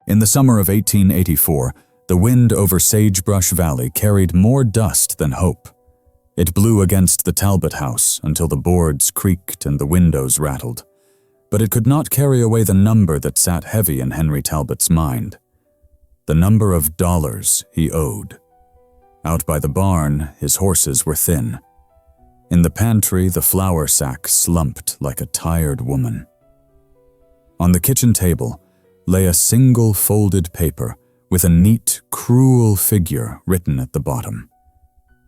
In the summer of 1884, the wind over Sagebrush Valley carried more dust than hope. It blew against the Talbot house until the boards creaked and the windows rattled. But it could not carry away the number that sat heavy in Henry Talbot's mind. The number of dollars he owed. Out by the barn, his horses were thin. In the pantry, the flour sack slumped like a tired woman. On the kitchen table lay a single folded paper with a neat, cruel figure written at the bottom.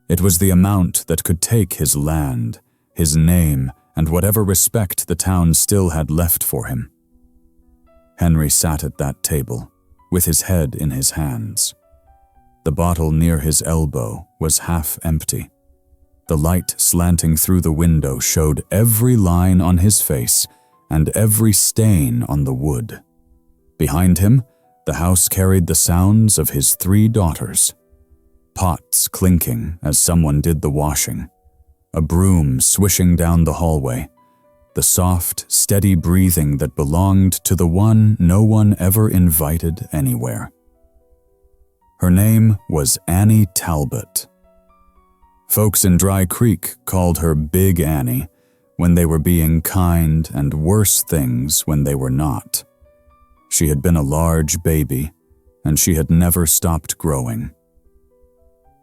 It was the amount that could take his land, his name, and whatever respect the town still had left for him. Henry sat at that table, with his head in his hands. The bottle near his elbow was half empty. The light slanting through the window showed every line on his face and every stain on the wood. Behind him, the house carried the sounds of his 3 daughters. Pots clinking as someone did the washing. A broom swishing down the hallway. The soft, steady breathing that belonged to the one no one ever invited anywhere. Her name was Annie Talbot. Folks in Dry Creek called her Big Annie when they were being kind and worse things when they were not. She had been a large baby, and she had never stopped growing.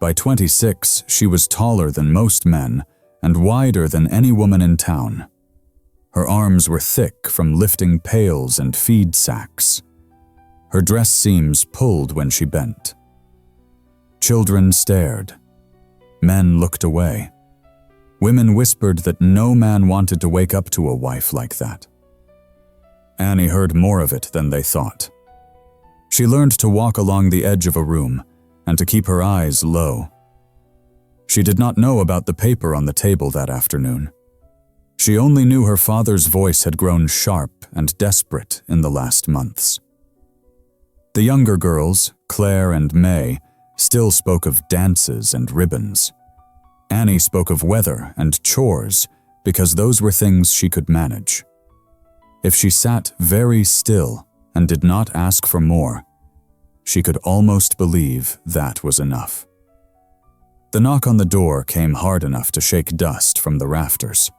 By 26, she was taller than most men and wider than any woman in town. Her arms were thick from lifting pails and feed sacks. Her dress seams pulled when she bent. Children stared. Men looked away. Women whispered that no man wanted to wake up to a wife like that. Annie heard more of it than they thought. She learned to walk along the edge of a room and to keep her eyes low. She did not know about the paper on the table that afternoon. She only knew her father's voice had grown sharp and desperate in the last months. The younger girls, Claire and May, still spoke of dances and ribbons. Annie spoke of weather and chores because those were things she could manage. If she sat very still and did not ask for more, she could almost believe that was enough. The knock on the door came hard enough to shake dust from the rafters.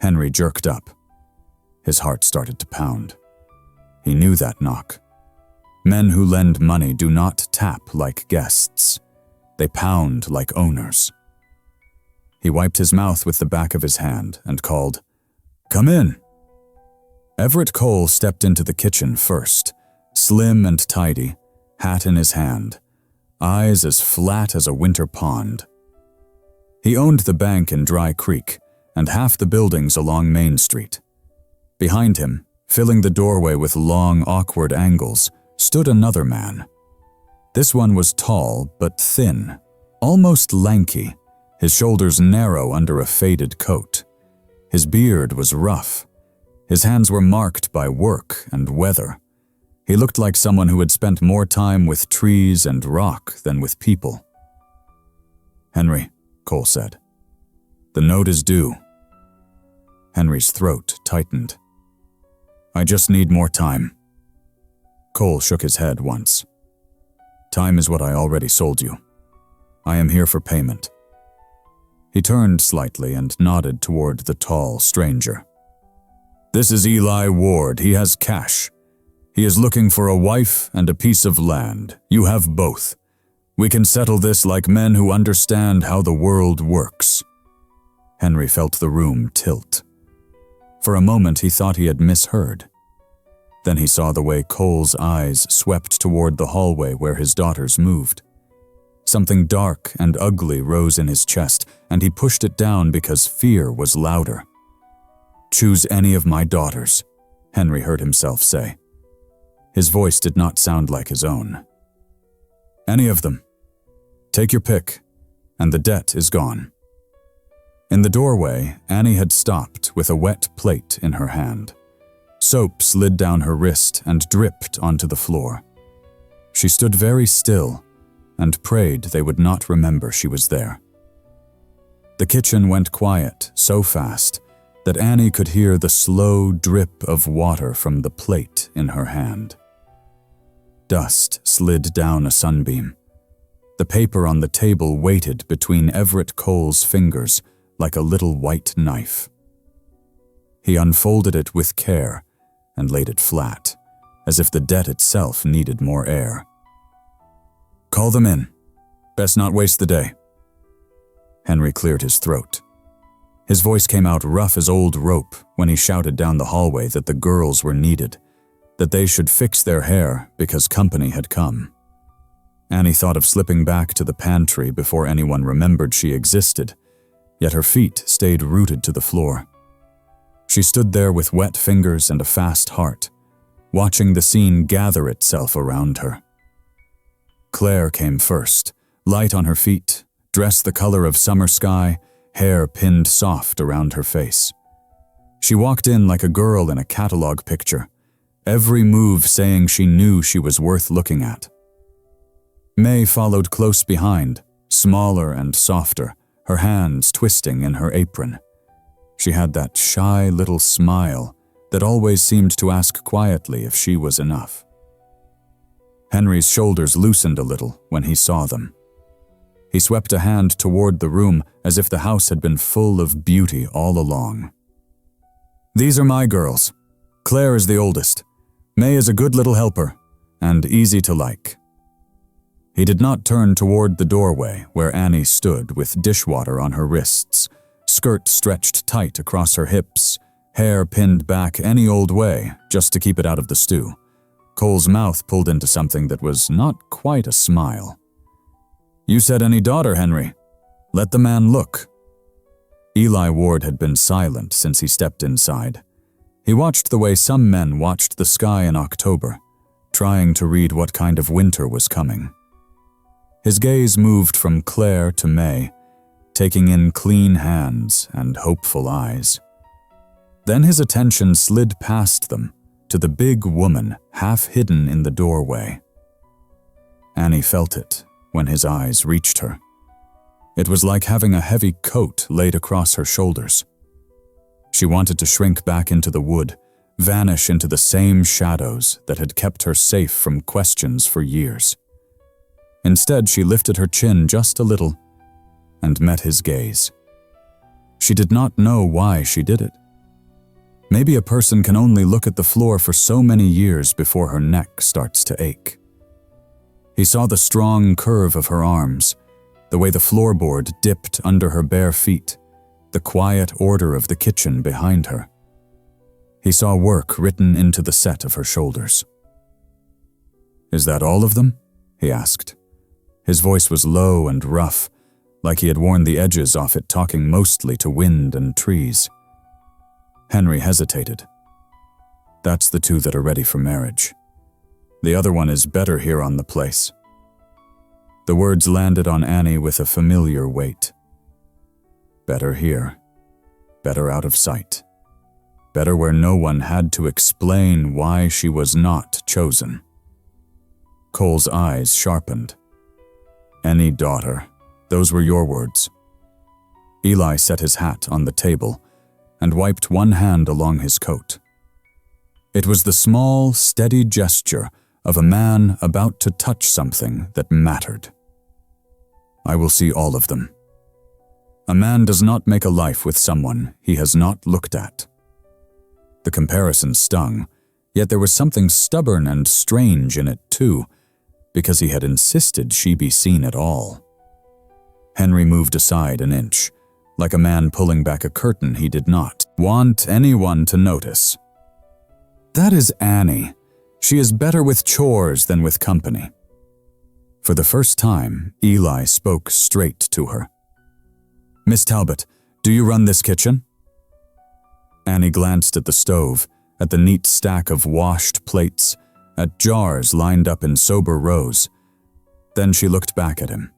Henry jerked up. His heart started to pound. He knew that knock. Men who lend money do not tap like guests. They pound like owners. He wiped his mouth with the back of his hand and called, "Come in." Everett Cole stepped into the kitchen first, slim and tidy, hat in his hand, eyes as flat as a winter pond. He owned the bank in Dry Creek and half the buildings along Main Street. Behind him, filling the doorway with long, awkward angles, stood another man. This one was tall but thin, almost lanky, his shoulders narrow under a faded coat. His beard was rough. His hands were marked by work and weather. He looked like someone who had spent more time with trees and rock than with people. "Henry," Cole said, "the note is due." Henry's throat tightened. "I just need more time." Cole shook his head once. "Time is what I already sold you. I am here for payment." He turned slightly and nodded toward the tall stranger. "This is Eli Ward. He has cash. He is looking for a wife and a piece of land. You have both. We can settle this like men who understand how the world works." Henry felt the room tilt. For a moment he thought he had misheard. Then he saw the way Cole's eyes swept toward the hallway where his daughters moved. Something dark and ugly rose in his chest, and he pushed it down because fear was louder. "Choose any of my daughters," Henry heard himself say. His voice did not sound like his own. "Any of them. Take your pick, and the debt is gone." In the doorway, Annie had stopped with a wet plate in her hand. Soap slid down her wrist and dripped onto the floor. She stood very still and prayed they would not remember she was there. The kitchen went quiet so fast that Annie could hear the slow drip of water from the plate in her hand. dust slid down a sunbeam. The paper on the table waited between Everett Cole's fingers like a little white knife. He unfolded it with care and laid it flat, as if the debt itself needed more air. "Call them in. Best not waste the day." Henry cleared his throat. His voice came out rough as old rope when he shouted down the hallway that the girls were needed, that they should fix their hair because company had come. Annie thought of slipping back to the pantry before anyone remembered she existed, yet her feet stayed rooted to the floor. She stood there with wet fingers and a fast heart, watching the scene gather itself around her. Claire came first, light on her feet, dress the color of summer sky, hair pinned soft around her face. She walked in like a girl in a catalog picture, every move saying she knew she was worth looking at. May followed close behind, smaller and softer, her hands twisting in her apron. She had that shy little smile that always seemed to ask quietly if she was enough. Henry's shoulders loosened a little when he saw them. He swept a hand toward the room as if the house had been full of beauty all along. "These are my girls. Claire is the oldest. May is a good little helper, and easy to like." He did not turn toward the doorway where Annie stood with dishwater on her wrists, skirt stretched tight across her hips, hair pinned back any old way just to keep it out of the stew. Cole's mouth pulled into something that was not quite a smile. "You said any daughter, Henry? Let the man look." Eli Ward had been silent since he stepped inside. He watched the way some men watched the sky in October, trying to read what kind of winter was coming. His gaze moved from Claire to May, taking in clean hands and hopeful eyes. Then his attention slid past them to the big woman half hidden in the doorway. Annie felt it when his eyes reached her. It was like having a heavy coat laid across her shoulders. She wanted to shrink back into the wood, vanish into the same shadows that had kept her safe from questions for years. Instead, she lifted her chin just a little and met his gaze. She did not know why she did it. Maybe a person can only look at the floor for so many years before her neck starts to ache. He saw the strong curve of her arms, the way the floorboard dipped under her bare feet, the quiet order of the kitchen behind her. He saw work written into the set of her shoulders. "Is that all of them?" he asked. His voice was low and rough, like he had worn the edges off it talking mostly to wind and trees. Henry hesitated. "That's the two that are ready for marriage. The other one is better here on the place." The words landed on Annie with a familiar weight. Better here. Better out of sight. Better where no one had to explain why she was not chosen. Cole's eyes sharpened. "Any daughter. Those were your words." Eli set his hat on the table and wiped one hand along his coat. It was the small, steady gesture of a man about to touch something that mattered. "I will see all of them. A man does not make a life with someone he has not looked at." The comparison stung, yet there was something stubborn and strange in it too, because he had insisted she be seen at all. Henry moved aside an inch, like a man pulling back a curtain he did not want anyone to notice. "That is Annie. She is better with chores than with company." For the first time, Eli spoke straight to her. "Miss Talbot, do you run this kitchen?" Annie glanced at the stove, at the neat stack of washed plates, at jars lined up in sober rows. Then she looked back at him.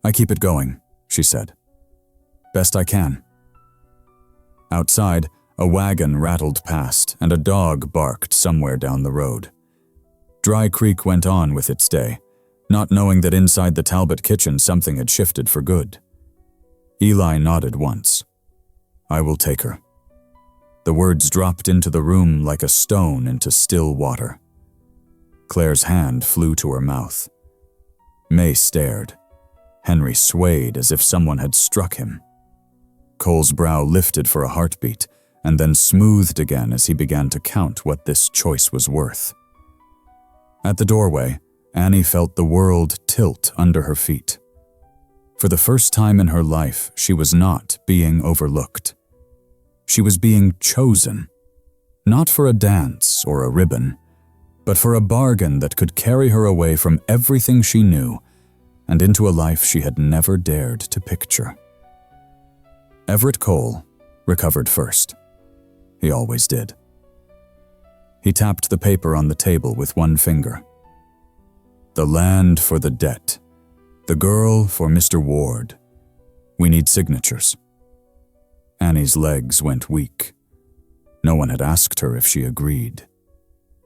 "I keep it going," she said. "Best I can." Outside, a wagon rattled past and a dog barked somewhere down the road. Dry Creek went on with its day, not knowing that inside the Talbot kitchen something had shifted for good. Eli nodded once. "I will take her." The words dropped into the room like a stone into still water. Claire's hand flew to her mouth. May stared. Henry swayed as if someone had struck him. Cole's brow lifted for a heartbeat and then smoothed again as he began to count what this choice was worth. At the doorway, Annie felt the world tilt under her feet. For the first time in her life, she was not being overlooked. She was being chosen, not for a dance or a ribbon, but for a bargain that could carry her away from everything she knew and into a life she had never dared to picture. Everett Cole recovered first. He always did. He tapped the paper on the table with one finger. The land for the debt. The girl for Mr. Ward. We need signatures. Annie's legs went weak. No one had asked her if she agreed.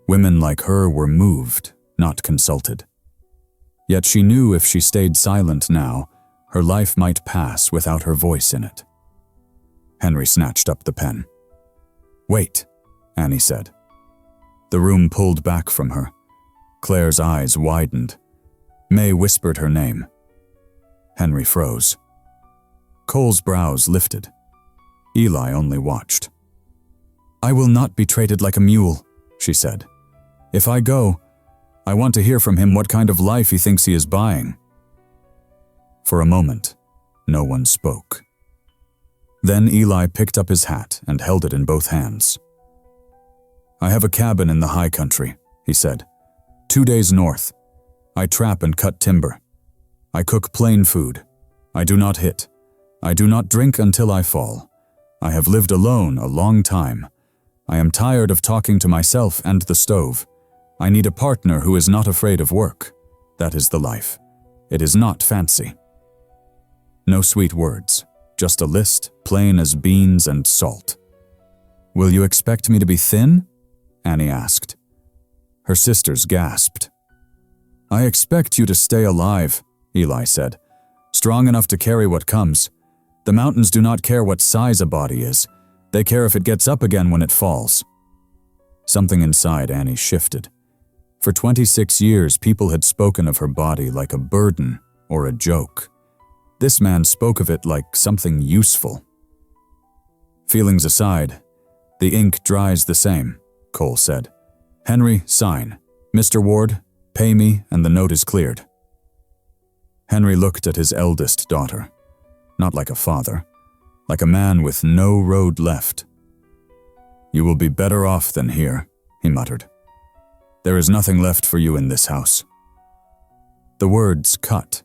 Women like her were moved, not consulted. Yet she knew if she stayed silent now, her life might pass without her voice in it. Henry snatched up the pen. "Wait," Annie said. The room pulled back from her. Claire's eyes widened. May whispered her name. Henry froze. Cole's brows lifted. Eli only watched. "I will not be treated like a mule," she said. "If I go, I want to hear from him what kind of life he thinks he is buying." For a moment, no one spoke. Then Eli picked up his hat and held it in both hands. "I have a cabin in the high country," he said. 2 days north. I trap and cut timber. I cook plain food. I do not hit. I do not drink until I fall. I have lived alone a long time. I am tired of talking to myself and the stove. I need a partner who is not afraid of work. That is the life. It is not fancy." No sweet words, just a list, plain as beans and salt. "Will you expect me to be thin?" Annie asked. Her sisters gasped. "I expect you to stay alive," Eli said. "Strong enough to carry what comes. The mountains do not care what size a body is. They care if it gets up again when it falls." Something inside Annie shifted. For 26 years, people had spoken of her body like a burden or a joke. This man spoke of it like something useful. "Feelings aside, the ink dries the same," Cole said. "Henry, sign. Mr. Ward, pay me and the note is cleared." Henry looked at his eldest daughter, not like a father, like a man with no road left. "You will be better off than here," he muttered. "There is nothing left for you in this house." The words cut,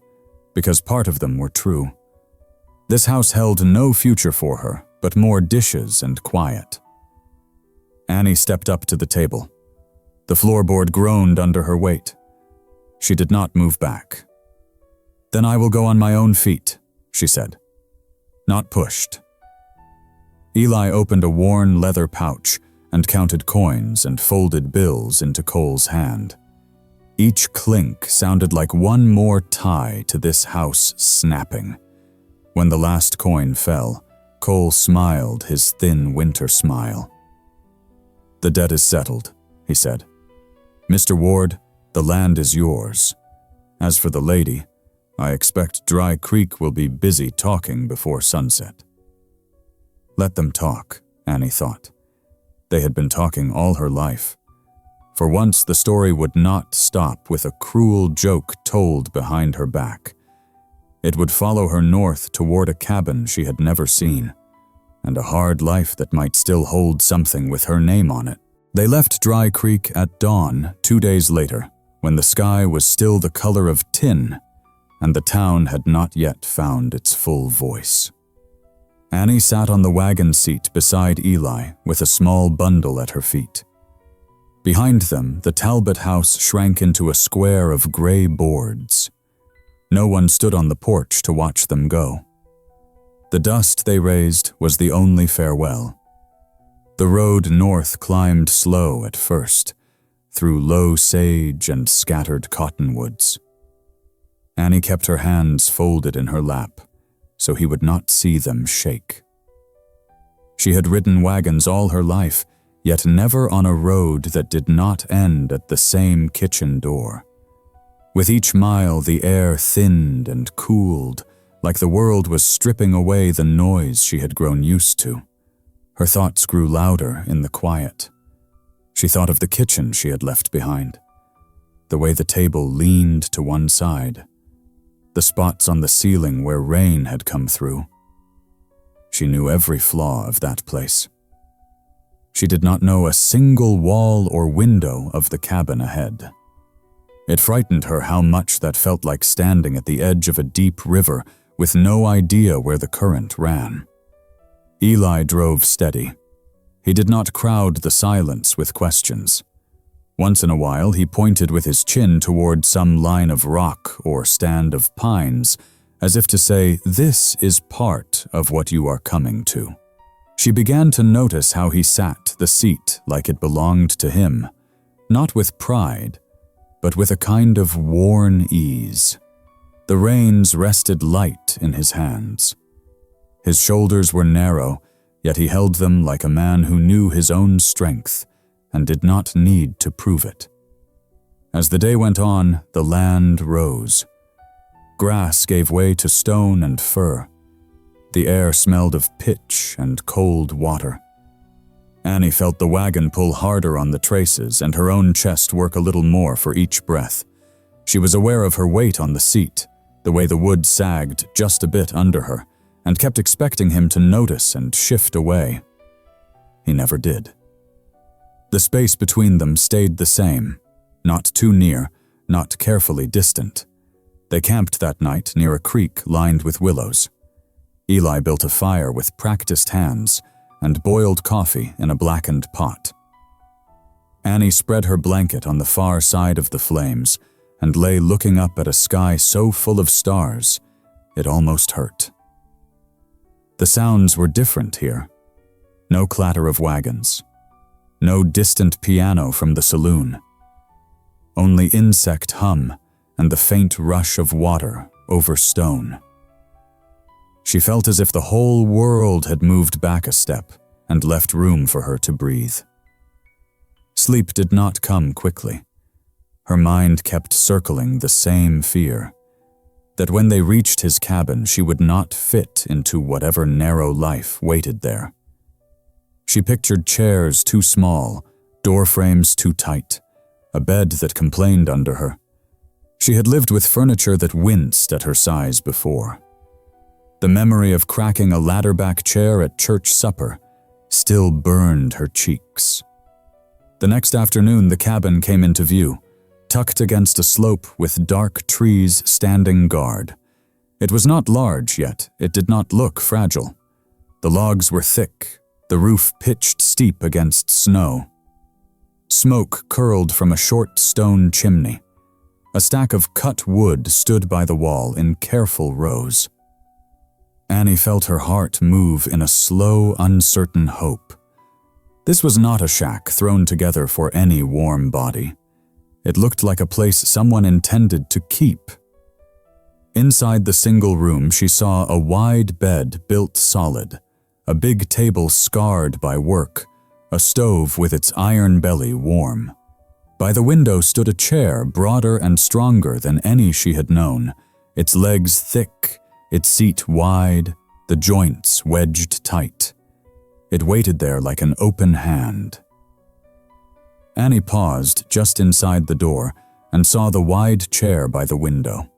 because part of them were true. This house held no future for her, but more dishes and quiet. Annie stepped up to the table. The floorboard groaned under her weight. She did not move back. "Then I will go on my own feet," she said. Not pushed. Eli opened a worn leather pouch and counted coins and folded bills into Cole's hand. Each clink sounded like one more tie to this house snapping. When the last coin fell, Cole smiled his thin winter smile. "The debt is settled," he said. "Mr. Ward, the land is yours. As for the lady, I expect Dry Creek will be busy talking before sunset." Let them talk, Annie thought. They had been talking all her life. For once, the story would not stop with a cruel joke told behind her back. It would follow her north toward a cabin she had never seen, and a hard life that might still hold something with her name on it. They left Dry Creek at dawn 2 days later, when the sky was still the color of tin, and the town had not yet found its full voice. Annie sat on the wagon seat beside Eli with a small bundle at her feet. Behind them, the Talbot house shrank into a square of gray boards. No one stood on the porch to watch them go. The dust they raised was the only farewell. The road north climbed slow at first, through low sage and scattered cottonwoods. Annie kept her hands folded in her lap, so he would not see them shake. She had ridden wagons all her life, yet never on a road that did not end at the same kitchen door. With each mile, the air thinned and cooled, like the world was stripping away the noise she had grown used to. Her thoughts grew louder in the quiet. She thought of the kitchen she had left behind, the way the table leaned to one side, the spots on the ceiling where rain had come through. She knew every flaw of that place. She did not know a single wall or window of the cabin ahead. It frightened her how much that felt like standing at the edge of a deep river with no idea where the current ran. Eli drove steady. He did not crowd the silence with questions. Once in a while, he pointed with his chin toward some line of rock or stand of pines, as if to say, "This is part of what you are coming to." She began to notice how he sat the seat like it belonged to him, not with pride, but with a kind of worn ease. The reins rested light in his hands. His shoulders were narrow, yet he held them like a man who knew his own strength and did not need to prove it. As the day went on, the land rose. Grass gave way to stone and fir. The air smelled of pitch and cold water. Annie felt the wagon pull harder on the traces and her own chest work a little more for each breath. She was aware of her weight on the seat, the way the wood sagged just a bit under her, and kept expecting him to notice and shift away. He never did. The space between them stayed the same, not too near, not carefully distant. They camped that night near a creek lined with willows. Eli built a fire with practiced hands and boiled coffee in a blackened pot. Annie spread her blanket on the far side of the flames and lay looking up at a sky so full of stars it almost hurt. The sounds were different here. No clatter of wagons. No distant piano from the saloon. Only insect hum and the faint rush of water over stone. She felt as if the whole world had moved back a step and left room for her to breathe. Sleep did not come quickly. Her mind kept circling the same fear, that when they reached his cabin, she would not fit into whatever narrow life waited there. She pictured chairs too small, door frames too tight, a bed that complained under her. She had lived with furniture that winced at her size before. The memory of cracking a ladder-back chair at church supper still burned her cheeks. The next afternoon, the cabin came into view, tucked against a slope with dark trees standing guard. It was not large, yet it did not look fragile. The logs were thick, the roof pitched steep against snow. Smoke curled from a short stone chimney. A stack of cut wood stood by the wall in careful rows. Annie felt her heart move in a slow, uncertain hope. This was not a shack thrown together for any warm body. It looked like a place someone intended to keep. Inside the single room, she saw a wide bed built solid, a big table scarred by work, a stove with its iron belly warm. By the window stood a chair broader and stronger than any she had known, its legs thick, its seat wide, the joints wedged tight. It waited there like an open hand. Annie paused just inside the door and saw the wide chair by the window.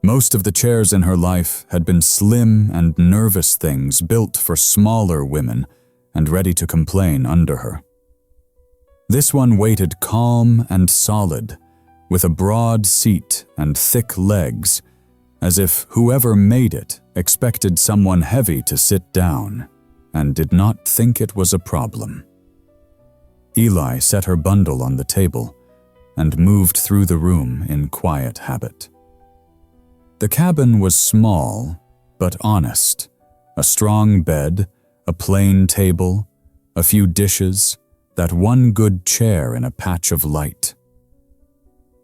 Most of the chairs in her life had been slim and nervous things built for smaller women and ready to complain under her. This one waited calm and solid, with a broad seat and thick legs, as if whoever made it expected someone heavy to sit down and did not think it was a problem. Eli set her bundle on the table and moved through the room in quiet habit. The cabin was small, but honest. A strong bed, a plain table, a few dishes, that one good chair in a patch of light.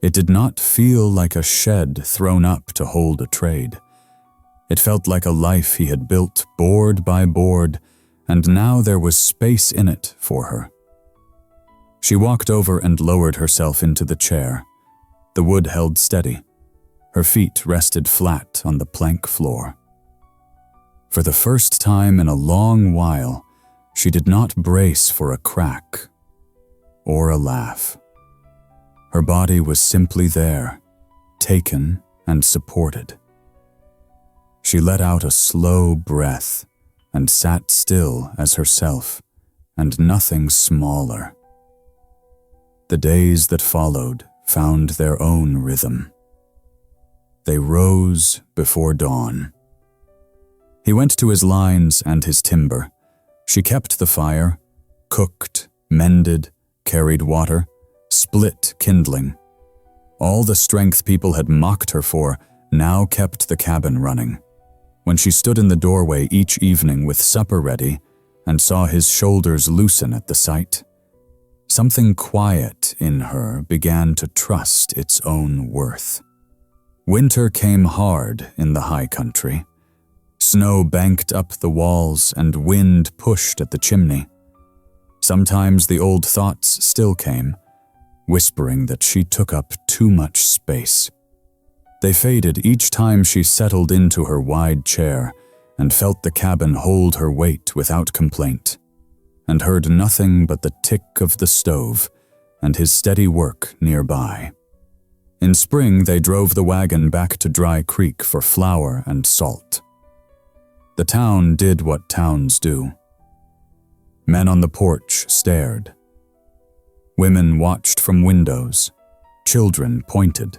It did not feel like a shed thrown up to hold a trade. It felt like a life he had built board by board, and now there was space in it for her. She walked over and lowered herself into the chair. The wood held steady. Her feet rested flat on the plank floor. For the first time in a long while, she did not brace for a crack or a laugh. Her body was simply there, taken and supported. She let out a slow breath and sat still as herself, and nothing smaller. The days that followed found their own rhythm. They rose before dawn. He went to his lines and his timber. She kept the fire, cooked, mended, carried water, split kindling. All the strength people had mocked her for now kept the cabin running. When she stood in the doorway each evening with supper ready and saw his shoulders loosen at the sight, something quiet in her began to trust its own worth. Winter came hard in the high country. Snow banked up the walls and wind pushed at the chimney. Sometimes the old thoughts still came, whispering that she took up too much space. They faded each time she settled into her wide chair and felt the cabin hold her weight without complaint, and heard nothing but the tick of the stove and his steady work nearby. In spring, they drove the wagon back to Dry Creek for flour and salt. The town did what towns do. Men on the porch stared. Women watched from windows. Children pointed.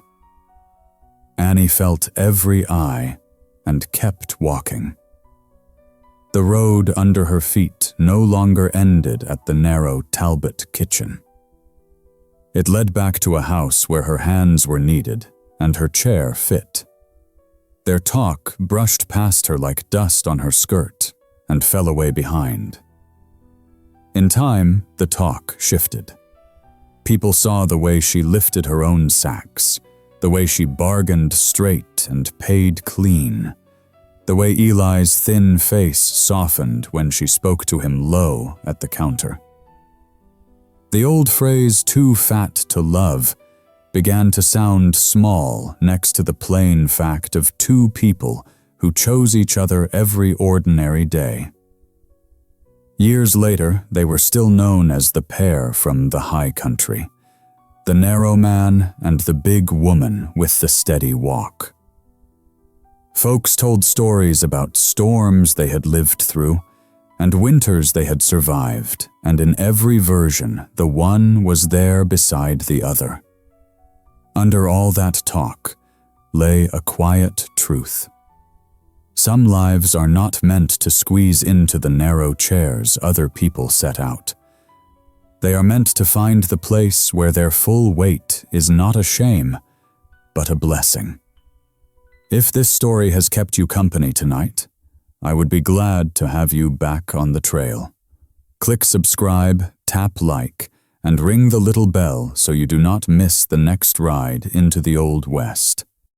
Annie felt every eye and kept walking. The road under her feet no longer ended at the narrow Talbot kitchen. It led back to a house where her hands were needed and her chair fit. Their talk brushed past her like dust on her skirt and fell away behind. In time, the talk shifted. People saw the way she lifted her own sacks, the way she bargained straight and paid clean, the way Eli's thin face softened when she spoke to him low at the counter. The old phrase, "too fat to love," began to sound small next to the plain fact of two people who chose each other every ordinary day. Years later, they were still known as the pair from the high country, the narrow man and the big woman with the steady walk. Folks told stories about storms they had lived through and winters they had survived, and in every version, the one was there beside the other. Under all that talk lay a quiet truth. Some lives are not meant to squeeze into the narrow chairs other people set out. They are meant to find the place where their full weight is not a shame, but a blessing. If this story has kept you company tonight, I would be glad to have you back on the trail. Click subscribe, tap like, and ring the little bell so you do not miss the next ride into the Old West.